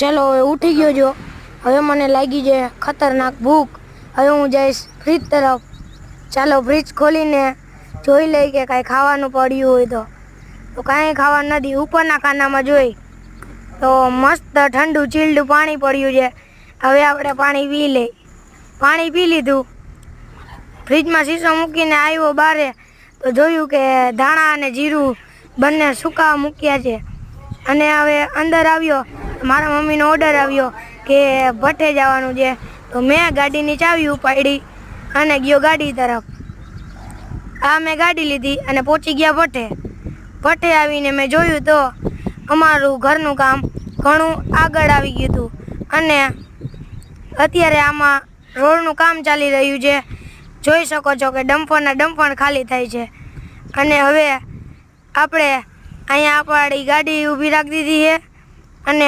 ચાલો હવે ઉઠી ગયો જો. હવે મને લાગી છે ખતરનાક ભૂખ. હવે હું જઈશ ફ્રીજ તરફ. ચાલો ફ્રીજ ખોલીને જોઈ લઈ કે કાંઈ ખાવાનું પડ્યું હોય તો કાંઈ ખાવાનું નથી. ઉપરના ખાનામાં જોઈ તો મસ્ત ઠંડુ ચીલ્ડું પાણી પડ્યું છે. હવે આપણે પાણી પી લઈ. પાણી પી લીધું. ફ્રીજમાં શીશો મૂકીને આવ્યો બારે તો જોયું કે ધાણા અને જીરું બંને સૂકા મૂક્યા છે. અને હવે અંદર આવ્યો, મારા મમ્મીનો ઓર્ડર આવ્યો કે ભઠ્ઠે જવાનું છે. તો મેં ગાડીની ચાવી ઉપાડી અને ગયો ગાડી તરફ. મેં ગાડી લીધી અને પહોંચી ગયા ભઠ્ઠે. ભઠ્ઠે આવીને મેં જોયું તો અમારું ઘરનું કામ ઘણું આગળ આવી ગયું હતું. અને અત્યારે આમાં રોડનું કામ ચાલી રહ્યું છે. જોઈ શકો છો કે ડમ્પર ખાલી થાય છે. અને હવે આપણે અહીંયા આપણી ગાડી ઊભી રાખી દીધી છે અને